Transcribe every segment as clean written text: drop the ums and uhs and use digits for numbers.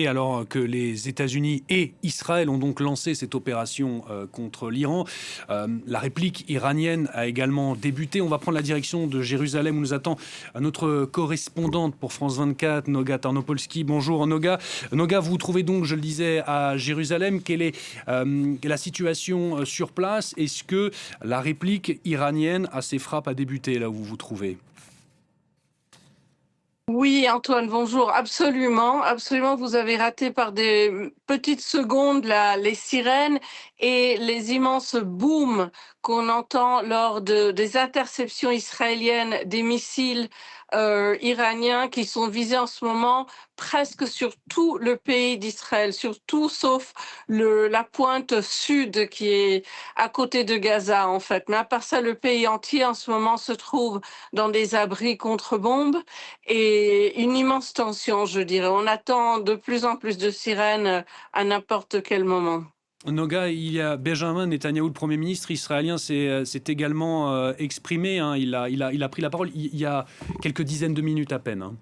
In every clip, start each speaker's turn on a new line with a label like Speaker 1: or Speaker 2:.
Speaker 1: Alors que les États-Unis et Israël ont donc lancé cette opération contre l'Iran. La réplique iranienne a également débuté. On va prendre la direction de Jérusalem où nous attend notre correspondante pour France 24, Noga Tarnopolski. Bonjour Noga. Noga, vous vous trouvez donc, je le disais, à Jérusalem. Quelle est la situation sur place? Est-ce que la réplique iranienne à ces frappes a débuté là où vous vous trouvez?
Speaker 2: Oui, Antoine, bonjour. Absolument, absolument. Vous avez raté par des petites secondes les sirènes et les immenses booms qu'on entend lors des interceptions israéliennes des missiles iraniens qui sont visés en ce moment presque sur tout le pays d'Israël, sur tout sauf la pointe sud qui est à côté de Gaza, en fait. Mais à part ça, le pays entier en ce moment se trouve dans des abris contre bombes et une immense tension, je dirais. On attend de plus en plus de sirènes à n'importe quel moment.
Speaker 1: Noga, il y a Benjamin Netanyahou, le Premier ministre israélien, s'est également exprimé. Hein. Il a pris la parole il y a quelques dizaines de minutes à peine. Hein.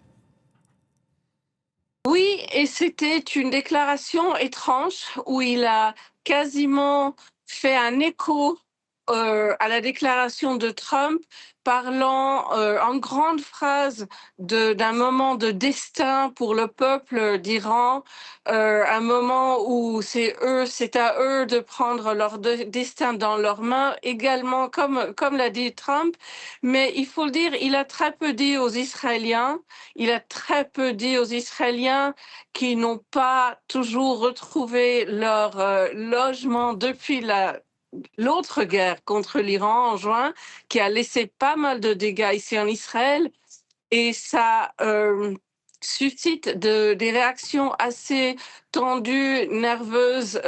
Speaker 2: Oui, et c'était une déclaration étrange où il a quasiment fait un écho à la déclaration de Trump, parlant en grandes phrases d'un moment de destin pour le peuple d'Iran, un moment où c'est à eux de prendre leur destin dans leurs mains, également comme l'a dit Trump. Mais il faut le dire, il a très peu dit aux Israéliens. Il a très peu dit aux Israéliens qui n'ont pas toujours retrouvé leur logement depuis l'autre guerre contre l'Iran en juin, qui a laissé pas mal de dégâts ici en Israël. Et ça suscite des réactions assez tendues, nerveuses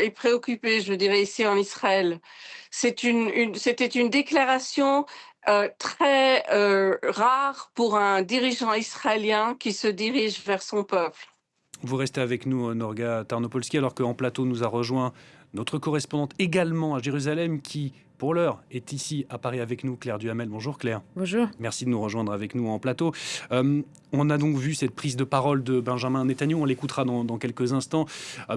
Speaker 2: et préoccupées, je dirais, ici en Israël. C'était une déclaration très rare pour un dirigeant israélien qui se dirige vers son peuple.
Speaker 1: Vous restez avec nous, Norga Tarnopolski, alors qu'en plateau nous a rejoint notre correspondante également à Jérusalem qui, pour l'heure, est ici à Paris avec nous, Claire Duhamel. Bonjour Claire.
Speaker 3: Bonjour.
Speaker 1: Merci de nous rejoindre avec nous en plateau. On a donc vu cette prise de parole de Benjamin Netanyahou, on l'écoutera dans quelques instants.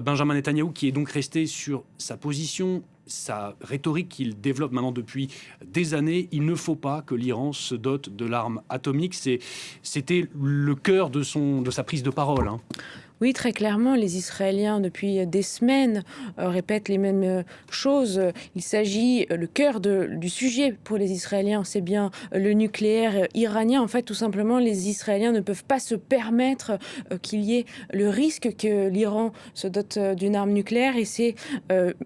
Speaker 1: Benjamin Netanyahou qui est donc resté sur sa position, sa rhétorique qu'il développe maintenant depuis des années. Il ne faut pas que l'Iran se dote de l'arme atomique. C'était le cœur de sa prise de parole. Hein.
Speaker 3: Oui, très clairement, les Israéliens, depuis des semaines, répètent les mêmes choses. Il s'agit, le cœur du sujet pour les Israéliens, c'est bien le nucléaire iranien. En fait, tout simplement, les Israéliens ne peuvent pas se permettre qu'il y ait le risque que l'Iran se dote d'une arme nucléaire. Et c'est,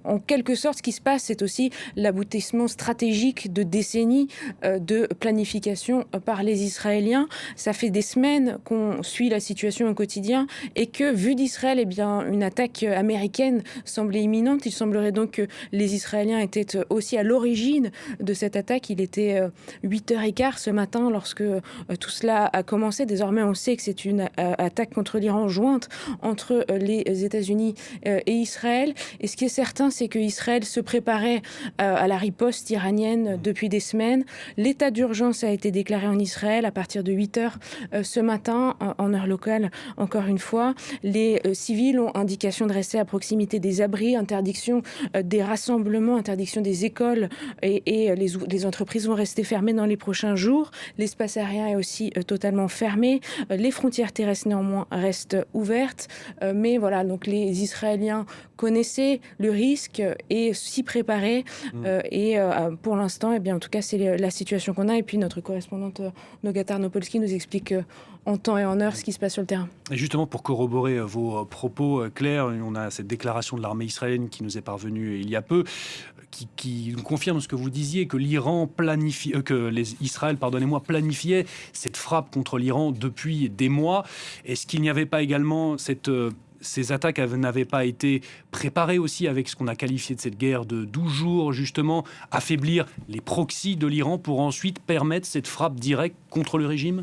Speaker 3: en quelque sorte, ce qui se passe, c'est aussi l'aboutissement stratégique de décennies de planification par les Israéliens. Ça fait des semaines qu'on suit la situation au quotidien et que, vu d'Israël, eh bien, une attaque américaine semblait imminente. Il semblerait donc que les Israéliens étaient aussi à l'origine de cette attaque. Il était 8h15 ce matin lorsque tout cela a commencé. Désormais, on sait que c'est une attaque contre l'Iran jointe entre les États-Unis et Israël. Et ce qui est certain, c'est que Israël se préparait à la riposte iranienne depuis des semaines. L'état d'urgence a été déclaré en Israël à partir de 8h ce matin, en heure locale, encore une fois. Les civils ont indication de rester à proximité des abris, interdiction des rassemblements, interdiction des écoles et les entreprises vont rester fermées dans les prochains jours. L'espace aérien est aussi totalement fermé. Les frontières terrestres néanmoins restent ouvertes. Mais voilà, donc les Israéliens connaissaient le risque et s'y préparaient. Et pour l'instant, eh bien, en tout cas, c'est la situation qu'on a. Et puis notre correspondante Noga Tarnopolski nous explique en temps et en heure ce qui se passe sur le terrain.
Speaker 1: Et justement, pour corroborer vos propos, Claire, on a cette déclaration de l'armée israélienne qui nous est parvenue il y a peu, qui nous confirme ce que vous disiez, que Israël planifiait cette frappe contre l'Iran depuis des mois. Est-ce qu'il n'y avait pas également ces attaques n'avaient pas été préparées aussi avec ce qu'on a qualifié de cette guerre de 12 jours, justement, affaiblir les proxys de l'Iran pour ensuite permettre cette frappe directe contre le régime ?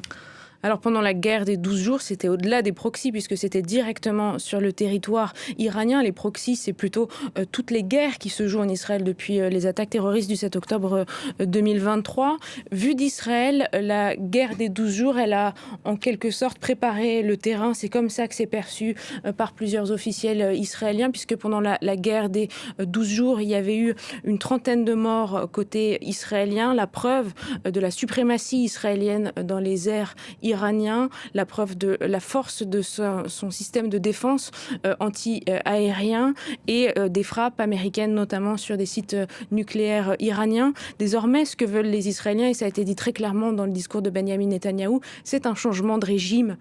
Speaker 3: Alors pendant la guerre des 12 jours, c'était au-delà des proxys, puisque c'était directement sur le territoire iranien. Les proxys, c'est plutôt toutes les guerres qui se jouent en Israël depuis les attaques terroristes du 7 octobre 2023. Vu d'Israël, la guerre des 12 jours, elle a en quelque sorte préparé le terrain. C'est comme ça que c'est perçu par plusieurs officiels israéliens, puisque pendant la guerre des 12 jours, il y avait eu une trentaine de morts côté israélien. La preuve de la suprématie israélienne dans les airs iranien, la preuve de la force de son système de défense anti-aérien et des frappes américaines, notamment sur des sites nucléaires iraniens. Désormais, ce que veulent les Israéliens, et ça a été dit très clairement dans le discours de Benjamin Netanyahou, c'est un changement de régime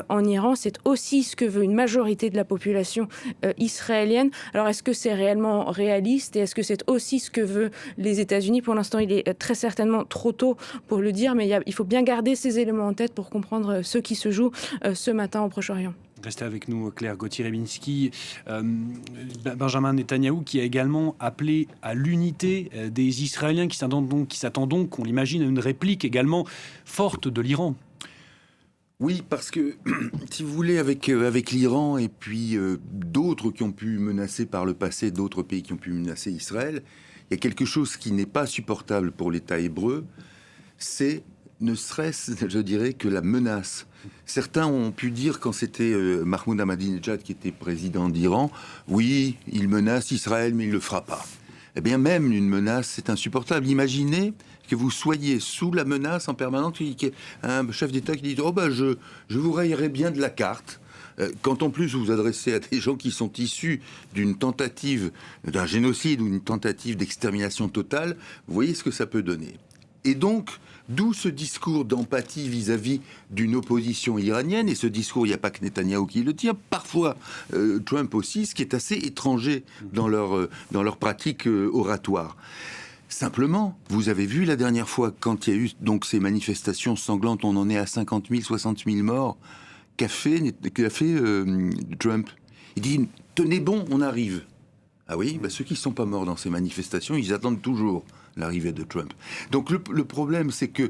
Speaker 3: en Iran. C'est aussi ce que veut une majorité de la population israélienne. Alors, est-ce que c'est réellement réaliste et est-ce que c'est aussi ce que veulent les États-Unis? Pour l'instant, il est très certainement trop tôt pour le dire, mais il faut bien garder ces éléments en tête pour comprendre ce qui se joue ce matin au Proche-Orient.
Speaker 1: Restez avec nous, Claire Gauthier-Rebinski. Benjamin Netanyahou qui a également appelé à l'unité des Israéliens qui s'attendent donc, on l'imagine, à une réplique également forte de l'Iran.
Speaker 4: Oui, parce que, si vous voulez, avec l'Iran et puis d'autres qui ont pu menacer par le passé, d'autres pays qui ont pu menacer Israël, il y a quelque chose qui n'est pas supportable pour l'État hébreu, c'est ne serait-ce, je dirais, que la menace. Certains ont pu dire, quand c'était Mahmoud Ahmadinejad qui était président d'Iran, oui, il menace Israël, mais il ne le fera pas. Eh bien, même une menace, c'est insupportable. Imaginez que vous soyez sous la menace en permanence, un chef d'État qui dit « Oh ben, je vous rayerai bien de la carte ». Quand en plus vous vous adressez à des gens qui sont issus d'une tentative, d'un génocide ou d'une tentative d'extermination totale, vous voyez ce que ça peut donner. Et donc, d'où ce discours d'empathie vis-à-vis d'une opposition iranienne. Et ce discours, il n'y a pas que Netanyahou qui le tient. Parfois, Trump aussi, ce qui est assez étranger dans leur pratique oratoire. Simplement, vous avez vu la dernière fois, quand il y a eu donc ces manifestations sanglantes, on en est à 50 000, 60 000 morts, qu'a fait Trump? Il dit « Tenez bon, on arrive ». Ah oui, ceux qui ne sont pas morts dans ces manifestations, ils attendent toujours l'arrivée de Trump. Donc le problème, c'est que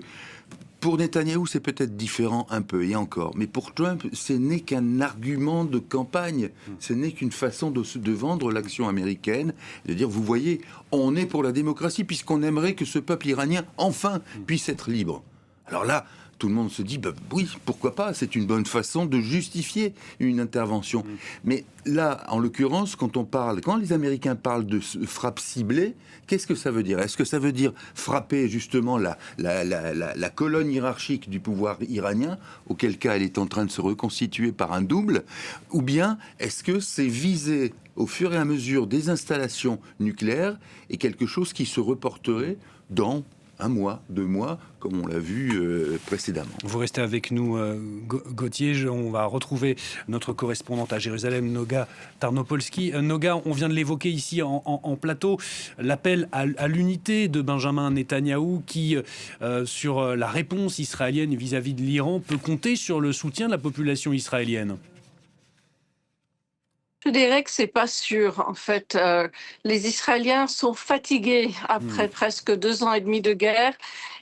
Speaker 4: pour Netanyahou, c'est peut-être différent un peu, et encore. Mais pour Trump, ce n'est qu'un argument de campagne. Ce n'est qu'une façon de vendre l'action américaine, de dire, vous voyez, on est pour la démocratie, puisqu'on aimerait que ce peuple iranien, enfin, puisse être libre. Alors là, tout le monde se dit, oui, pourquoi pas, c'est une bonne façon de justifier une intervention. Mais là, en l'occurrence, quand les Américains parlent de frappe ciblée, qu'est-ce que ça veut dire? Est-ce que ça veut dire frapper justement la colonne hiérarchique du pouvoir iranien, auquel cas elle est en train de se reconstituer par un double? Ou bien est-ce que c'est viser au fur et à mesure des installations nucléaires et quelque chose qui se reporterait dans 1 mois, 2 mois, comme on l'a vu précédemment.
Speaker 1: Vous restez avec nous, Gauthier. On va retrouver notre correspondante à Jérusalem, Noga Tarnopolski. Noga, on vient de l'évoquer ici en plateau, l'appel à l'unité de Benjamin Netanyahou qui, sur la réponse israélienne vis-à-vis de l'Iran, peut compter sur le soutien de la population israélienne.
Speaker 2: Je dirais que c'est pas sûr. En fait, les Israéliens sont fatigués après presque 2 ans et demi de guerre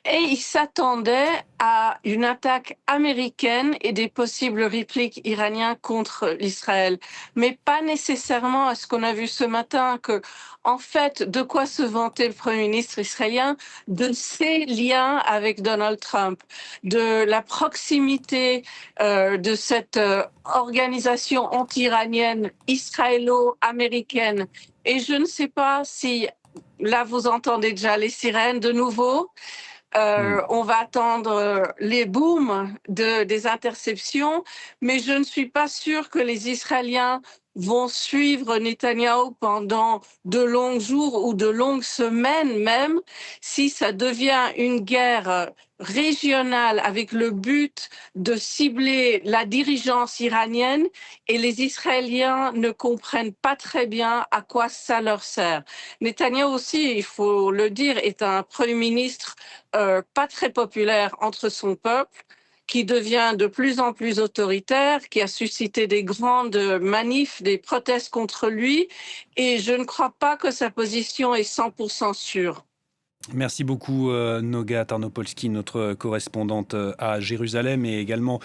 Speaker 2: et ils s'attendaient à une attaque américaine et des possibles répliques iraniennes contre l'Israël, mais pas nécessairement à ce qu'on a vu ce matin que, en fait, de quoi se vantait le Premier ministre israélien? De ses liens avec Donald Trump, de la proximité de cette organisation anti-iranienne israélo-américaine. Et je ne sais pas si, là vous entendez déjà les sirènes de nouveau, on va attendre les booms des interceptions, mais je ne suis pas sûre que les Israéliens vont suivre Netanyahou pendant de longs jours ou de longues semaines même, si ça devient une guerre régionale avec le but de cibler la dirigeance iranienne et les Israéliens ne comprennent pas très bien à quoi ça leur sert. Netanyahou aussi, il faut le dire, est un Premier ministre pas très populaire entre son peuple, qui devient de plus en plus autoritaire, qui a suscité des grandes manifs, des protestes contre lui, et je ne crois pas que sa position est 100% sûre.
Speaker 1: Merci beaucoup Noga Tarnopolsky, notre correspondante à Jérusalem, et également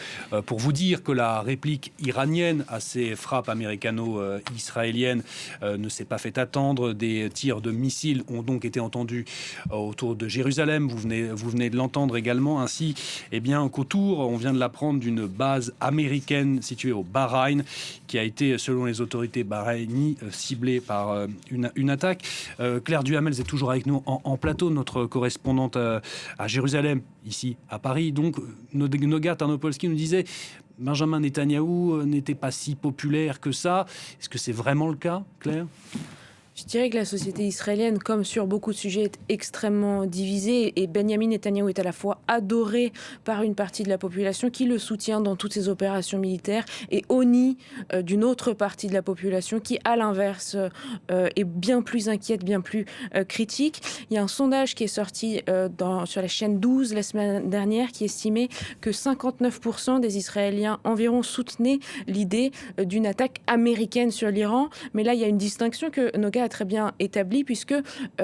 Speaker 1: pour vous dire que la réplique iranienne à ces frappes américano-israéliennes ne s'est pas fait attendre. Des tirs de missiles ont donc été entendus autour de Jérusalem, vous venez de l'entendre également, ainsi qu'autour, on vient de l'apprendre, d'une base américaine située au Bahreïn, qui a été, selon les autorités bahreïniennes, ciblée par une attaque. Claire Duhamel est toujours avec nous en plateau, notre correspondante à Jérusalem, ici à Paris. Donc, Noga Tarnopolsky nous disait Benjamin Netanyahou n'était pas si populaire que ça. Est-ce que c'est vraiment le cas, Claire ?
Speaker 3: Je dirais que la société israélienne, comme sur beaucoup de sujets, est extrêmement divisée, et Benjamin Netanyahou est à la fois adoré par une partie de la population qui le soutient dans toutes ses opérations militaires, et honni d'une autre partie de la population qui, à l'inverse, est bien plus inquiète, bien plus critique. Il y a un sondage qui est sorti sur la chaîne 12 la semaine dernière qui estimait que 59% des Israéliens environ soutenaient l'idée d'une attaque américaine sur l'Iran. Mais là, il y a une distinction que Noga a très bien établie, puisque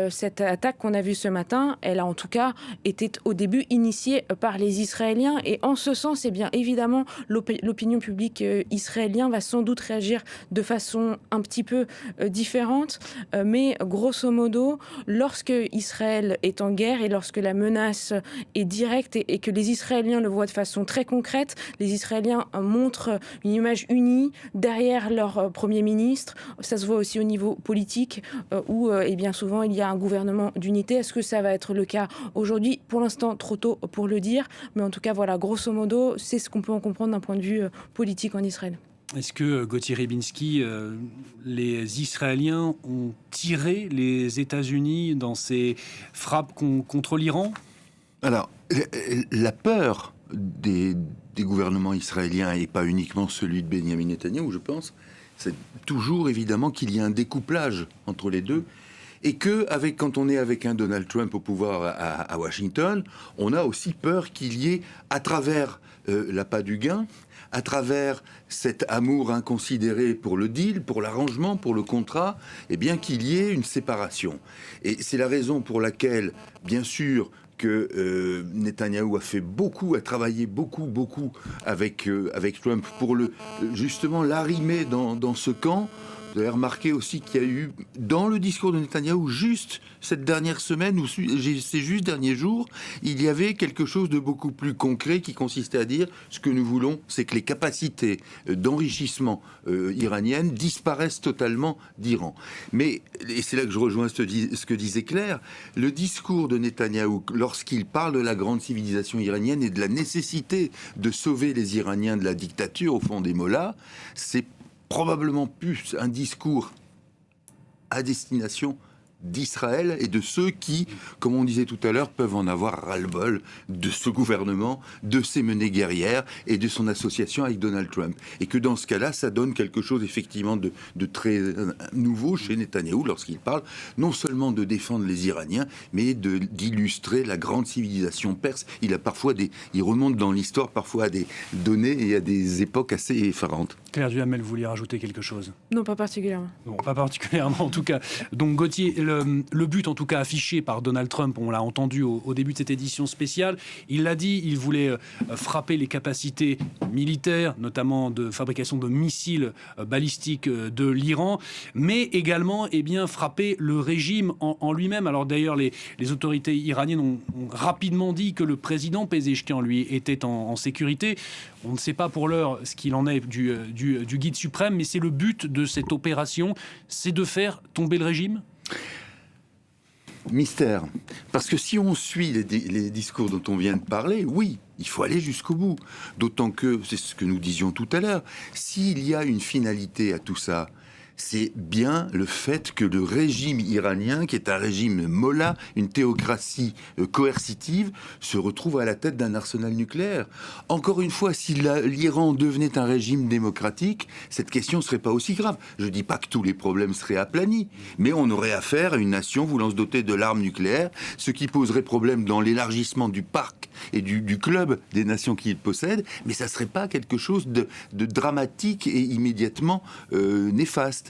Speaker 3: cette attaque qu'on a vue ce matin, elle a en tout cas été au début initiée par les Israéliens. Et en ce sens, eh bien évidemment, l'opinion publique israélienne va sans doute réagir de façon un petit peu différente. Mais grosso modo, lorsque Israël est en guerre et lorsque la menace est directe et que les Israéliens le voient de façon très concrète, les Israéliens montrent une image unie derrière leur Premier ministre. Ça se voit aussi au niveau politique, où bien souvent il y a un gouvernement d'unité. Est-ce que ça va être le cas aujourd'hui ? Pour l'instant, trop tôt pour le dire, mais en tout cas, voilà, grosso modo, c'est ce qu'on peut en comprendre d'un point de vue politique en Israël.
Speaker 1: Est-ce que, Gauthier Rybinski, les Israéliens ont tiré les États-Unis dans ces frappes contre l'Iran ?
Speaker 4: Alors, la peur des gouvernements israéliens, et pas uniquement celui de Benjamin Netanyahou, je pense, c'est toujours évidemment qu'il y a un découplage entre les deux, et que quand on est avec un Donald Trump au pouvoir à Washington, on a aussi peur qu'il y ait, à travers l'appât du gain, à travers cet amour inconsidéré pour le deal, pour l'arrangement, pour le contrat, eh bien qu'il y ait une séparation. Et c'est la raison pour laquelle, bien sûr, que Netanyahou a travaillé beaucoup avec Trump pour justement l'arrimer dans ce camp. Vous avez remarqué aussi qu'il y a eu, dans le discours de Netanyahou, juste cette dernière semaine, ou ces juste derniers jours, il y avait quelque chose de beaucoup plus concret qui consistait à dire ce que nous voulons, c'est que les capacités d'enrichissement iraniennes disparaissent totalement d'Iran. Mais, et c'est là que je rejoins ce que disait Claire, le discours de Netanyahou, lorsqu'il parle de la grande civilisation iranienne et de la nécessité de sauver les Iraniens de la dictature, au fond des mollahs, c'est probablement plus un discours à destination d'Israël et de ceux qui, comme on disait tout à l'heure, peuvent en avoir ras-le-bol de ce gouvernement, de ses menées guerrières et de son association avec Donald Trump. Et que dans ce cas-là, ça donne quelque chose effectivement de très nouveau chez Netanyahou lorsqu'il parle non seulement de défendre les Iraniens, mais d'illustrer la grande civilisation perse. Il remonte dans l'histoire parfois à des données et à des époques assez effarantes.
Speaker 1: Claire Duhamel, vous vouliez rajouter quelque chose ?
Speaker 3: Non, pas particulièrement.
Speaker 1: Non, pas particulièrement en tout cas. Donc Gauthier, le but en tout cas affiché par Donald Trump, on l'a entendu au début de cette édition spéciale, il l'a dit, il voulait frapper les capacités militaires, notamment de fabrication de missiles balistiques de l'Iran, mais également frapper le régime en lui-même. Alors d'ailleurs, les autorités iraniennes ont rapidement dit que le président Pezeshkian, lui, était en sécurité. On ne sait pas pour l'heure ce qu'il en est du guide suprême, mais c'est le but de cette opération, c'est de faire tomber le régime ?
Speaker 4: Mystère. Parce que si on suit les discours dont on vient de parler, oui, il faut aller jusqu'au bout. D'autant que, c'est ce que nous disions tout à l'heure, s'il y a une finalité à tout ça, c'est bien le fait que le régime iranien, qui est un régime mollah, une théocratie coercitive, se retrouve à la tête d'un arsenal nucléaire. Encore une fois, si l'Iran devenait un régime démocratique, cette question ne serait pas aussi grave. Je ne dis pas que tous les problèmes seraient aplanis, mais on aurait affaire à une nation voulant se doter de l'arme nucléaire, ce qui poserait problème dans l'élargissement du parc et du club des nations qui le possèdent, mais ça ne serait pas quelque chose de dramatique et immédiatement néfaste.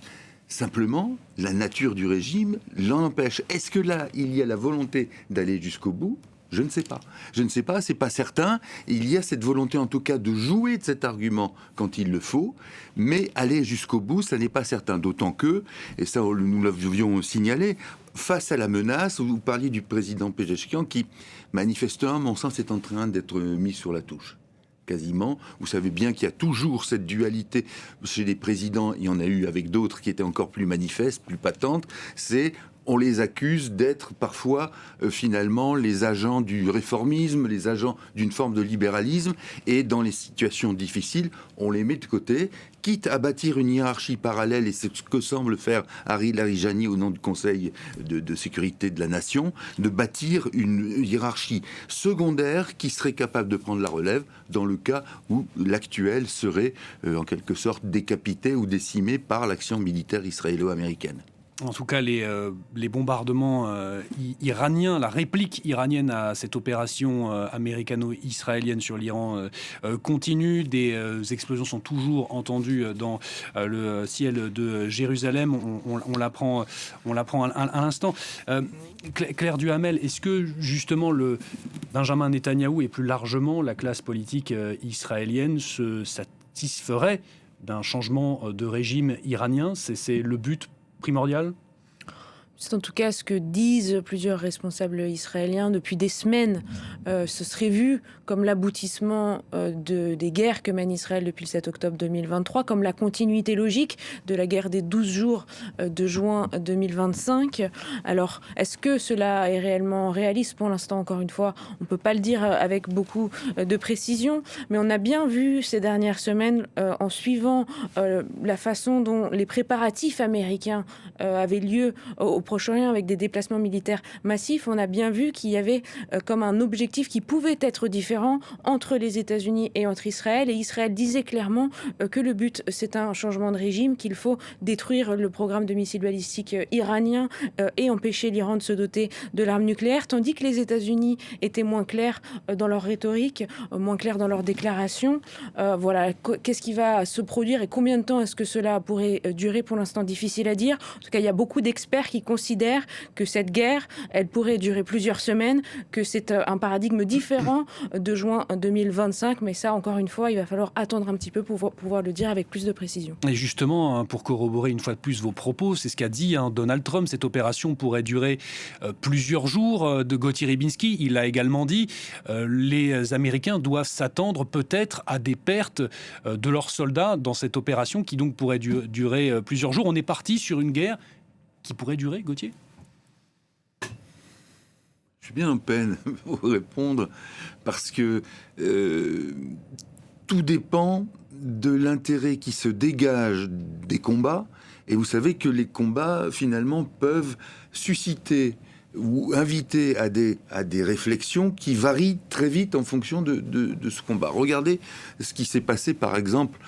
Speaker 4: Simplement, la nature du régime l'en empêche. Est-ce que là, il y a la volonté d'aller jusqu'au bout ? Je ne sais pas. Je ne sais pas, c'est pas certain. Il y a cette volonté, en tout cas, de jouer de cet argument quand il le faut, mais aller jusqu'au bout, ça n'est pas certain. D'autant que, et ça nous l'avions signalé, face à la menace, vous parliez du président Pezeshkian qui, manifestement, à mon sens, est en train d'être mis sur la touche. Quasiment. Vous savez bien qu'il y a toujours cette dualité chez les présidents, il y en a eu avec d'autres qui étaient encore plus manifestes, plus patentes, c'est on les accuse d'être parfois finalement les agents du réformisme, les agents d'une forme de libéralisme, et dans les situations difficiles, on les met de côté, quitte à bâtir une hiérarchie parallèle, et c'est ce que semble faire Harry Larijani au nom du Conseil de sécurité de la Nation, de bâtir une hiérarchie secondaire qui serait capable de prendre la relève dans le cas où l'actuel serait en quelque sorte décapité ou décimé par l'action militaire israélo-américaine.
Speaker 1: En tout cas, les bombardements iraniens, la réplique iranienne à cette opération américano-israélienne sur l'Iran continue. Des explosions sont toujours entendues dans le ciel de Jérusalem. On l'apprend à l'instant. Claire Duhamel, est-ce que justement le Benjamin Netanyahou et plus largement la classe politique israélienne se satisferait d'un changement de régime iranien ? C'est le but primordial ?
Speaker 3: C'est en tout cas ce que disent plusieurs responsables israéliens depuis des semaines. Ce serait vu comme l'aboutissement des guerres que mène Israël depuis le 7 octobre 2023, comme la continuité logique de la guerre des 12 jours de juin 2025. Alors, est-ce que cela est réellement réaliste ? Pour l'instant, encore une fois, on ne peut pas le dire avec beaucoup de précision, mais on a bien vu ces dernières semaines, en suivant la façon dont les préparatifs américains avaient lieu au Proche-Orient avec des déplacements militaires massifs, on a bien vu qu'il y avait comme un objectif qui pouvait être différent entre les États-Unis et entre Israël. Et Israël disait clairement que le but, c'est un changement de régime, qu'il faut détruire le programme de missiles balistiques iranien et empêcher l'Iran de se doter de l'arme nucléaire, tandis que les États-Unis étaient moins clairs dans leur rhétorique, moins clairs dans leurs déclarations. Voilà, qu'est-ce qui va se produire et combien de temps est-ce que cela pourrait durer ? Pour l'instant, difficile à dire. En tout cas, il y a beaucoup d'experts qui considèrent que cette guerre, elle pourrait durer plusieurs semaines, que c'est un paradigme différent de juin 2025. Mais ça, encore une fois, il va falloir attendre un petit peu pour pouvoir le dire avec plus de précision.
Speaker 1: Et justement, pour corroborer une fois de plus vos propos, c'est ce qu'a dit Donald Trump. Cette opération pourrait durer plusieurs jours. De Gauthier Ribinski, il a également dit les Américains doivent s'attendre peut-être à des pertes de leurs soldats dans cette opération qui donc pourrait durer plusieurs jours. On est parti sur une guerre qui pourrait durer, Gauthier ?
Speaker 4: Je suis bien en peine pour répondre parce que tout dépend de l'intérêt qui se dégage des combats. Et vous savez que les combats, finalement, peuvent susciter ou inviter à des réflexions qui varient très vite en fonction de ce combat. Regardez ce qui s'est passé, par exemple,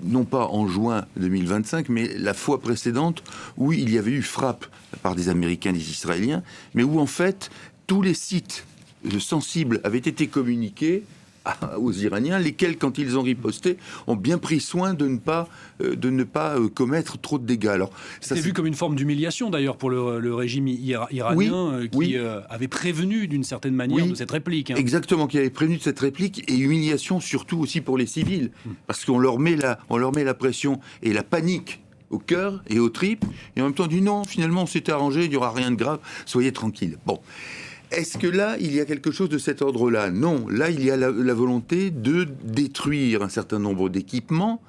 Speaker 4: non pas en juin 2025, mais la fois précédente, où il y avait eu frappe par des Américains et des Israéliens, mais où, en fait, tous les sites sensibles avaient été communiqués aux Iraniens, lesquels, quand ils ont riposté, ont bien pris soin de ne pas commettre trop de dégâts. Alors, ça,
Speaker 1: c'est vu comme une forme d'humiliation, d'ailleurs, pour le régime iranien, qui avait prévenu, d'une certaine manière, de cette réplique.
Speaker 4: Exactement, qui avait prévenu de cette réplique, et humiliation surtout aussi pour les civils, parce qu'on leur met la pression et la panique au cœur et aux tripes, et en même temps on dit non, finalement on s'était arrangé, il n'y aura rien de grave, soyez tranquilles. Bon. Est-ce que là, il y a quelque chose de cet ordre-là ? Non, là, il y a la volonté de détruire un certain nombre d'équipements,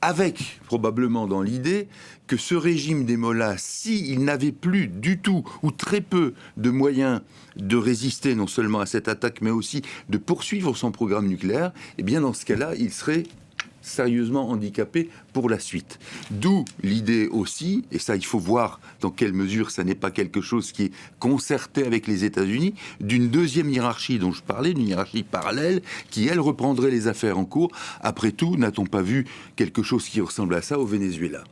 Speaker 4: avec probablement dans l'idée que ce régime des mollahs, s'il n'avait plus du tout ou très peu de moyens de résister non seulement à cette attaque, mais aussi de poursuivre son programme nucléaire, eh bien dans ce cas-là, il serait sérieusement handicapé pour la suite. D'où l'idée aussi, et ça il faut voir dans quelle mesure ça n'est pas quelque chose qui est concerté avec les États-Unis, d'une deuxième hiérarchie dont je parlais, d'une hiérarchie parallèle, qui elle reprendrait les affaires en cours. Après tout, n'a-t-on pas vu quelque chose qui ressemble à ça au Venezuela ?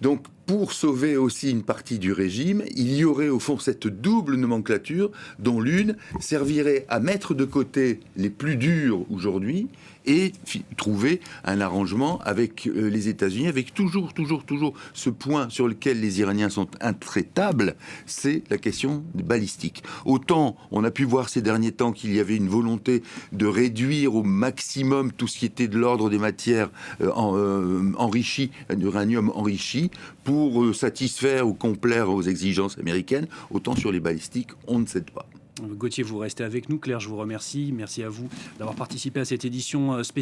Speaker 4: Donc, pour sauver aussi une partie du régime, il y aurait au fond cette double nomenclature dont l'une servirait à mettre de côté les plus durs aujourd'hui et trouver un arrangement avec les États-Unis, avec toujours ce point sur lequel les Iraniens sont intraitables, c'est la question balistique. Autant on a pu voir ces derniers temps qu'il y avait une volonté de réduire au maximum tout ce qui était de l'ordre des matières enrichies, d'uranium enrichi, pour satisfaire ou complaire aux exigences américaines, autant sur les balistiques, on ne cède pas.
Speaker 1: Gauthier, vous restez avec nous. Claire, je vous remercie. Merci à vous d'avoir participé à cette édition spéciale.